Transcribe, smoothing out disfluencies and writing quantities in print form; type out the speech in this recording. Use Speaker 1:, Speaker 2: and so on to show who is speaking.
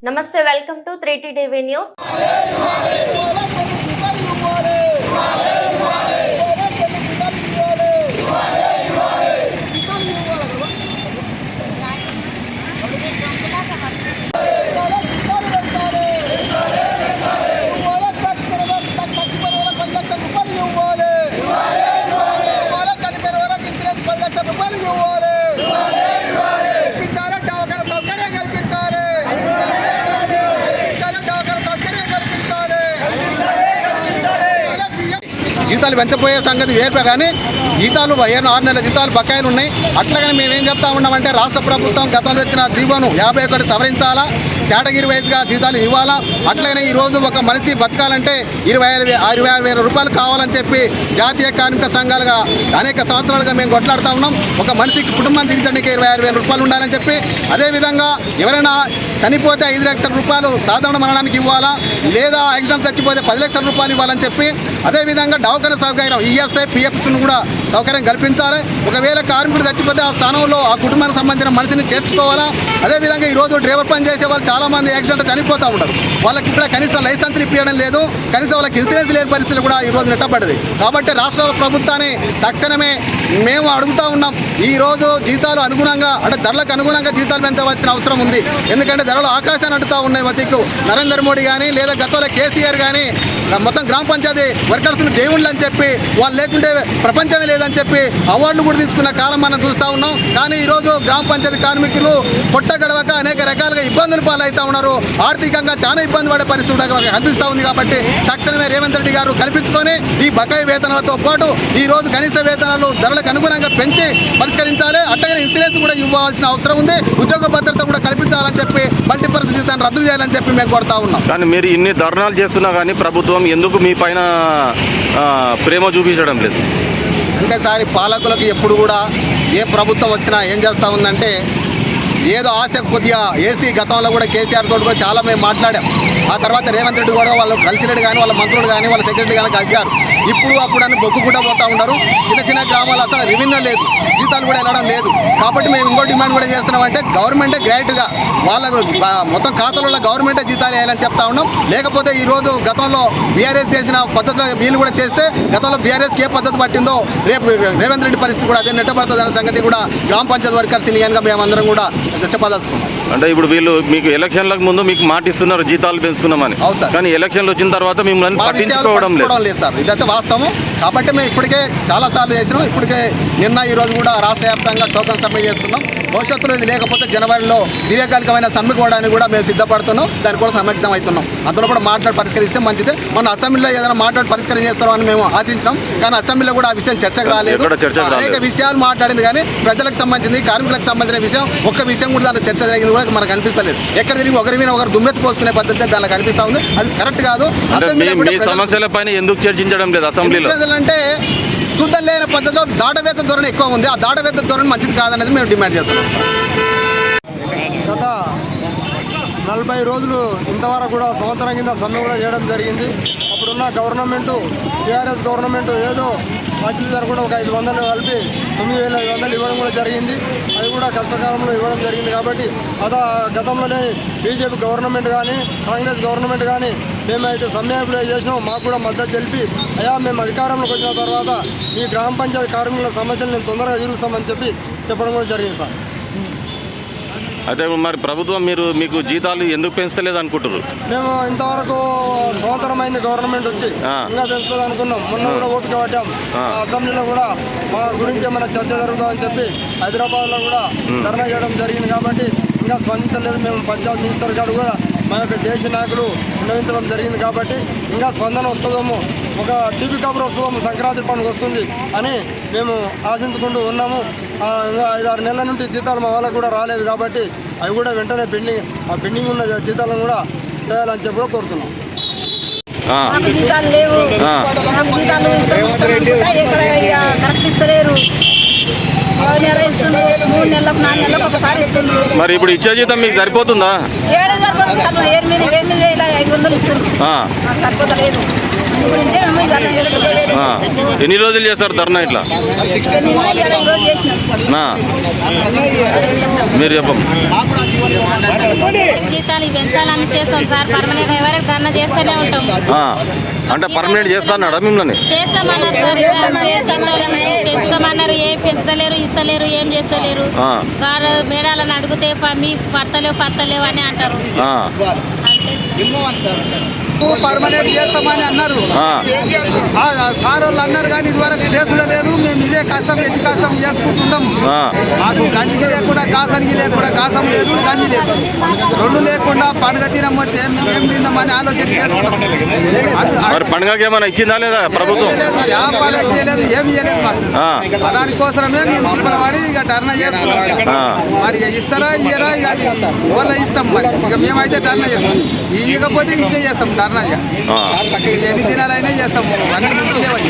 Speaker 1: నమస్తే, welcome to 3T TV news.
Speaker 2: జీతాలు పెంచబోయే సంగతి వేరు, కానీ జీతాలు 6 నెలల జీతాలు బకాయిలు ఉన్నాయి. అట్లాగని మేమేం చెప్తా ఉన్నామంటే రాష్ట్ర ప్రభుత్వం గతంలో తెచ్చిన జీవోను 51 సవరించాలా, కేటగిరీ వైజ్గా జీతాలు ఇవ్వాలా. అట్లాగనే ఈరోజు ఒక మనిషి బతకాలంటే 26,000 రూపాయలు కావాలని చెప్పి జాతీయ కార్మిక సంఘాలుగా అనేక సంవత్సరాలుగా మేము కొట్లాడుతూ ఉన్నాం. ఒక మనిషికి కుటుంబం జీవించడానికి 26,000 రూపాయలు ఉండాలని చెప్పి, అదేవిధంగా ఎవరైనా చనిపోతే 5 లక్షల రూపాయలు సాధారణ మరణానికి ఇవ్వాలా, లేదా యాక్సిడెంట్ చచ్చిపోతే 10 లక్షల రూపాయలు ఇవ్వాలని చెప్పి, అదేవిధంగా దవాఖాన సౌకర్యం ఈఎస్ఐ పిఎఫ్స్ను కూడా సౌకర్యం కల్పించాలి. ఒకవేళ కార్మికుడు చచ్చిపోతే ఆ స్థానంలో ఆ కుటుంబానికి సంబంధించిన మనిషిని చేర్చుకోవాలా. అదేవిధంగా ఈరోజు డ్రైవర్ పని చేసే వాళ్ళు చాలామంది యాక్సిడెంట్ చనిపోతూ ఉంటారు. వాళ్ళకి ఇక్కడ కనీసం లైసెన్స్లు ఇప్పించడం లేదు, కనీసం వాళ్ళకి ఇన్సూరెన్స్ లేని పరిస్థితులు కూడా ఈరోజు నెట్టబడ్డది. కాబట్టి రాష్ట్ర ప్రభుత్వాన్ని తక్షణమే మేము అడుగుతూ ఉన్నాం. ఈరోజు జీతాలు అనుగుణంగా అంటే ధరలకు అనుగుణంగా జీతాలు పెంచవలసిన అవసరం ఉంది. ఎందుకంటే ధరలు ఆకాశాన్ని అంటుతూ ఉన్నాయి. వతికు నరేంద్ర మోడీ కానీ లేదా గతంలో కేసీఆర్ కానీ మొత్తం గ్రామ పంచాయతీ వర్కర్స్ని దేవుళ్ళు అని చెప్పి, వాళ్ళు లేకుంటే ప్రపంచమే లేదని చెప్పి అవార్డులు కూడా తీసుకున్న కాలం మనం చూస్తూ ఉన్నాం. కానీ ఈరోజు గ్రామ పంచాయతీ కార్మికులు పొట్ట గడవక అనేక రకాలుగా ఇబ్బందులు పాలవుతూ ఉన్నారు. ఆర్థికంగా చాలా ఇబ్బంది పడే పరిస్థితి కనిపిస్తూ ఉంది. కాబట్టి తక్షణమే రేవంత్ రెడ్డి గారు కల్పించుకొని ఈ బకాయి వేతనాలతో పాటు ఈరోజు కనీస వేతనాలు ధరలకు అనుగుణంగా పెంచి పరిష్కరించాలి. అట్టగానే ఇన్సూరెన్స్ కూడా ఇవ్వాల్సిన అవసరం ఉంది. ఉద్యోగ భద్రత కూడా కల్పించాలని చెప్పి, మల్టీపర్పస్ జీతాన్ని రద్దు చేయాలని చెప్పి మేము కోరుతా ఉన్నాం.
Speaker 3: కానీ మీరు ఇన్ని ధర్నాలు చేస్తున్నా కానీ ప్రభుత్వం ఎందుకు మీ పైన ప్రేమ చూపించడం లేదు?
Speaker 2: అంటే సార్, పాలకులకు ఎప్పుడు కూడా ఏ ప్రభుత్వం వచ్చినా ఏం చేస్తూ ఉందంటే ఏదో ఆశ కొద్దిగా ఏసీ. గతంలో కూడా కేసీఆర్ తోటి కూడా చాలా మేము మాట్లాడాం. ఆ తర్వాత రేవంత్ రెడ్డి కూడా వాళ్ళు కలిసిరెడ్డి కానీ వాళ్ళ మంత్రులు కానీ వాళ్ళ సెక్రటరీ కానీ కలిశారు. ఇప్పుడు అప్పుడు అని బొగ్గుకుండా పోతూ ఉంటారు. చిన్న చిన్న గ్రామాలు అసలు రెవెన్యూ లేదు, జీతాలు కూడా వెళ్ళడం లేదు. కాబట్టి మేము ఇంకో డిమాండ్ కూడా చేస్తున్నామంటే గవర్నమెంటే గ్రేట్గా వాళ్ళకు మొత్తం ఖాతాలలో గవర్నమెంటే జీతాలు వేయాలని చెప్తా ఉన్నాం. లేకపోతే ఈరోజు గతంలో బీఆర్ఎస్ చేసిన పద్ధతిలో వీళ్ళు కూడా చేస్తే గతంలో బీఆర్ఎస్కి ఏ పద్ధతి పట్టిందో రేపు రేవంత్ రెడ్డి పరిస్థితి కూడా అదే నెట్టబడుతుంది అనే సంగతి కూడా గ్రామ పంచాయతీ వర్కర్స్ యూనియన్గా మేమందరం కూడా చెప్పదలుచుకున్నాం.
Speaker 3: అంటే ఇప్పుడు వీళ్ళు మీకు ఎలక్షన్లకు ముందు మీకు మాట ఇస్తున్నారు జీతాలు పెంచుతున్నామని, కానీ ఎలక్షన్లు వచ్చిన తర్వాత మిమ్మల్ని పట్టించుకోవడం లేదు
Speaker 2: సార్. ఇదైతే వాస్తవం. కాబట్టి మేము ఇప్పటికే చాలాసార్లు చేసినాం. ఇప్పటికే నిన్న ఈరోజు కూడా రాష్ట్ర వ్యాప్తంగా టోకన్ సమ్మె చేస్తున్నాం. భవిష్యత్తులో ఇది లేకపోతే జనవరిలో దీర్ఘకాలికమైన సమ్మె కోవడానికి కూడా మేము సిద్ధపడుతున్నాం. దానికి కూడా సన్నద్ధం అవుతున్నాం. అందులో కూడా మాట్లాడి పరిష్కరిస్తే మంచిదే. మన అసెంబ్లీలో ఏదైనా మాట్లాడి పరిష్కారం చేస్తామని మేము ఆశించాం. కానీ అసెంబ్లీలో కూడా ఆ విషయం చర్చకు రాలేదు. అనేక విషయాలు మాట్లాడింది కానీ ప్రజలకు సంబంధించింది, కార్మికులకు సంబంధించిన విషయం ఒక్క విషయం కూడా దాంట్లో చర్చ జరిగింది కూడా మనకు అనిపిస్తలేదు. ఎక్కడ తిరిగి ఒకరి మీద ఒకరు దుమ్మెత్తి పోసుకునే పద్ధతి దానికి అనిపిస్తూ ఉంది. అది కరెక్ట్ కాదు.
Speaker 3: సమస్యల పైన ఎందుకు చర్చించడం లేదు అసెంబ్లీలో
Speaker 2: అంటే చూద్దాం లేని పద్ధతిలో దాటవేత ధోరణి ఎక్కువ ఉంది. ఆ దాటవేత ధోరణి మంచిది కాదనేది మేము డిమాండ్ చేస్తున్నాం.
Speaker 4: గత 40 రోజులు ఇంతవరకు కూడా సంవత్సరం కింద సమ్మె కూడా చేయడం జరిగింది. అప్పుడున్న గవర్నమెంటు టీఆర్ఎస్ గవర్నమెంటు ఏదో తహసీల్దార్ కూడా ఒక 500 కలిపి 9,500 ఇవ్వడం కూడా జరిగింది. అది కూడా కష్టకాలంలో ఇవ్వడం జరిగింది. కాబట్టి గతంలో లేని బీజేపీ గవర్నమెంట్ కానీ కాంగ్రెస్ గవర్నమెంట్ కానీ మేమైతే సమ్మె అప్లై చేసినాం. మాకు కూడా మద్దతు తెలిపి అయ్యా మేము అధికారంలోకి వచ్చిన తర్వాత ఈ గ్రామ పంచాయతీ కార్మికుల సమస్యలు నేను తొందరగా తీరుస్తామని చెప్పడం కూడా జరిగింది సార్.
Speaker 3: అయితే మరి ప్రభుత్వం మీకు జీతాలు ఎందుకు పెంచలేదు అనుకుంటారు?
Speaker 4: మేము ఇంతవరకు సంవత్సరం అయింది గవర్నమెంట్ వచ్చి, ఇంకా పెంచుతుంది అనుకున్నాం. మొన్న కూడా ఓపిక పడ్డాం. అసెంబ్లీలో కూడా మా గురించి ఏమైనా చర్చ జరుగుతుందని చెప్పి హైదరాబాద్లో కూడా ధర్నా చేయడం జరిగింది. కాబట్టి ఇంకా స్పందించలేదు. మేము పంచాయత్ మినిస్టర్ గారు కూడా మా యొక్క జేసీ నాయకులు విన్నవించడం జరిగింది. కాబట్టి ఇంకా స్పందన వస్తుందేమో, ఒక టీవీ కబుర్ వస్తుందేమో, సంక్రాంతి పండుగ వస్తుంది అని మేము ఆశించుకుంటూ ఉన్నాము. ఇంకా 5-6 నెలల నుండి జీతాలు మా వాళ్ళకు కూడా రాలేదు. కాబట్టి అవి కూడా వెంటనే పెండింగ్ ఉన్న జీతాలను కూడా చేయాలని చెప్పి కూడా కోరుతున్నాం.
Speaker 5: జీతాలు లేవు, జీతాలు కరెక్ట్ ఇస్తలేరు. 3 నెలలకు 4 నెలలకు ఒకసారి ఇస్తున్నారు.
Speaker 3: మరి ఇప్పుడు ఇచ్చే జీతం మీకు సరిపోతుందా?
Speaker 5: 8,500 ఇస్తున్నారు. సరిపోతలేదు. అందు గురించే మేము ఈ ధర్నా చేస్తున్నాం.
Speaker 3: ఎన్ని రోజులు చేస్తారు ధర్నా ఇట్లా?
Speaker 5: నిన్న ఇవాళ ఈ రోజు చేసినాం.
Speaker 3: మీరు చెప్పండి.
Speaker 6: జీతాలు పెంచాలని చేస్తాం సార్. పర్మనెంట్ ఎవరికి ధర్నా చేస్తూనే ఉంటాం.
Speaker 3: అంటే పర్మనెంట్ చేస్తాన్నాడా మిమ్మల్ని?
Speaker 6: చేస్తామన్నారు సార్. పెంచుతామన్నారు. ఏం పెంచుతలేరు, ఇస్తలేరు, ఏం చేస్తలేరు. గారు మేడాలను అడిగితే మీకు పడతలేవు అని అంటారు.
Speaker 2: పర్మనెంట్ చేస్తామని అన్నారు. సార్ వాళ్ళు అన్నారు కానీ ఇదివరకు చేసుడే లేదు. మేము ఇదే కష్టం ఎట్టి కష్టం చేసుకుంటున్నాం. మాకు గంజికి లేకుండా గాసానికి లేకుండా గాసం లేదు, గంజి లేదు. రెండు లేకుండా పండుగ తినం వచ్చే మేము ఏం తిందామని ఆలోచన చేసుకుంటాం.
Speaker 3: పండుగకి ఏమైనా ఇచ్చిందా లేదా ప్రభుత్వం?
Speaker 2: పండుగ చేయలేదు, ఏమి చేయలేదు మాకు. దానికోసమే మేము తిప్పలవాడి ఇక ధర్నా చేసుకుంటాం. మరి ఇక ఇస్తారా ఇయ్యరా ఇక అది వాళ్ళ ఇష్టం. మరి ఇక మేమైతే ధర్నా చేస్తాం. ఇవ్వకపోతే ఇట్లే చేస్తాం ధర్నా. ఎన్ని దినాలైనా చేస్తాము. అన్ని ముఖ్యలేవని